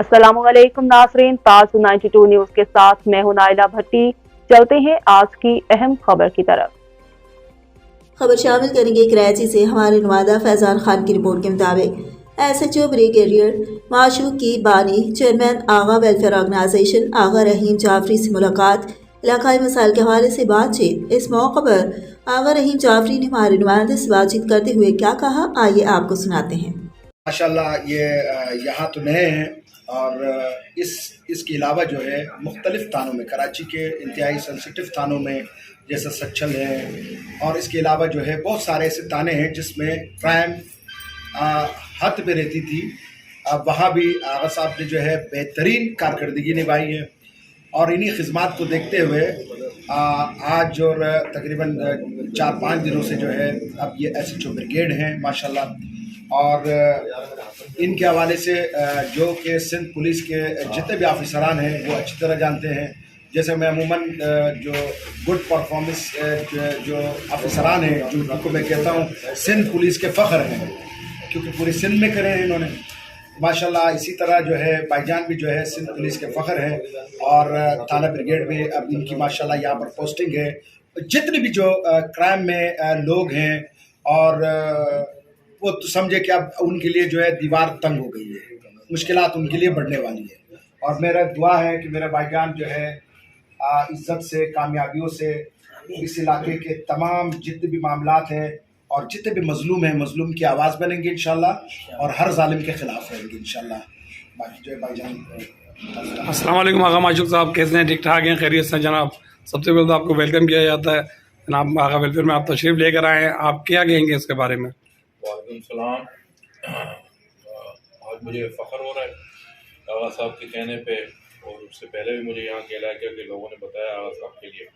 अस्सलामुअलैकुम नाज़रीन, ताज 92 न्यूज के साथ मैं हूं नाइला भट्टी। चलते हैं आज की अहम खबर की तरफ। खबर शामिल करेंगे कराची से हमारे नुमादा फैजान खान की रिपोर्ट के मुताबिक SHO ब्रिगेडियर माशूक की बानी चेयरमैन आगा वेलफेयर ऑर्गेनाइजेशन आगा रहीम जाफरी से मुलाकात, इलाकाई मसाइल के हवाले से बातचीत। इस मौके पर आगा रहीम जाफरी ने हमारे नुमाइंदे से बातचीत करते हुए क्या कहा, आइए आपको सुनाते हैं। माशाल्लाह ये यहाँ तो नए हैं और इसके अलावा जो है मुख्तलिफ थानों में, कराची के इंतहाई सेंसिटिव थानों में जैसे सच्चल है, और इसके अलावा जो है बहुत सारे ऐसे थाने हैं जिसमें क्राइम हद पे रहती थी। वहाँ भी आगा साहब ने जो है बेहतरीन कारकर्दगी निभाई है, और इन्हीं खिदमात को देखते हुए आज और तकरीबन 4-5 दिनों से जो है अब ये SHO ब्रिगेड हैं माशाल्लाह। और इनके हवाले से जो कि सिंध पुलिस के जितने भी ऑफिसरान हैं वो अच्छी तरह जानते हैं। जैसे मैं अमूमन जो गुड परफॉर्मेंस जो ऑफिसरान हैं, जिनको मैं कहता हूँ सिंध पुलिस के फ़ख्र हैं, क्योंकि पूरे सिंध में करे हैं इन्होंने माशाल्लाह। इसी तरह जो है भाईजान भी जो है सिंध पुलिस के फ़ख्र हैं, और थाना ब्रिगेड में अब इनकी माशाल्लाह यहाँ पर पोस्टिंग है। जितने भी जो क्राइम में लोग हैं, और वो तो समझे कि अब उनके लिए जो है दीवार तंग हो गई है, मुश्किलात उनके लिए बढ़ने वाली है। और मेरा दुआ है कि मेरा भाईजान जो है इज्जत से, कामयाबियों से इस इलाके के तमाम जितने भी मामलात हैं और जितने भी मजलूम हैं, मजलूम की आवाज़ बनेंगे इंशाल्लाह, और हर जालिम के खिलाफ रहेंगे इंशाल्लाह। बाकी जो है भाईजान। अस्सलाम वालेकुम आगा माशूक साहब, कैसे हैं? ठीक ठाक हैं? खैरियत से जनाब? सबसे पहले तो आपको वेलकम किया जाता है जनाब। आगा वेलफेयर में आप तशरीफ़ लेकर आए हैं, आप क्या कहेंगे इसके बारे में? वालेकुम सलाम। आज मुझे फ़ख्र हो रहा है आगा साहब के कहने पे, और उससे पहले भी मुझे यहाँ के इलाके के लोगों ने बताया आगा साहब के लिए।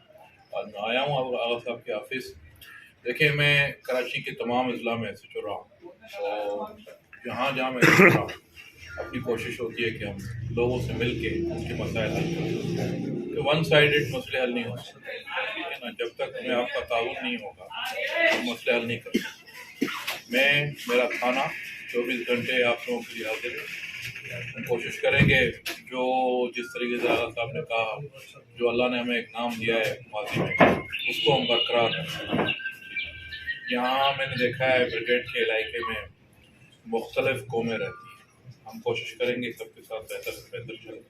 आज मैं आया हूँ आगा साहब के ऑफिस। देखिए, मैं कराची के तमाम अजला में SHO रहा हूँ, और जहाँ जहाँ मैं रहा हूँ अपनी कोशिश होती है कि हम लोगों से मिल के उनके मसाइल हल करें। तो वन साइडेड मसले हल नहीं हो सकते, ठीक है ना? जब तक हमें आपका ताउन नहीं होगा तो मसले हल नहीं कर सकते। मेरा थाना 24 घंटे आप लोगों के लिए हाजिर है। हम कोशिश करेंगे जो जिस तरीके से आगा साहब ने कहा, जो अल्लाह ने हमें एक नाम दिया है माजी में, उसको हम बरकरार रखें। यहाँ मैंने देखा है ब्रिगेड के इलाके में मुख्तलिफ कौमें रहती हैं। हम कोशिश करेंगे सबके साथ बेहतर से बेहतर चले।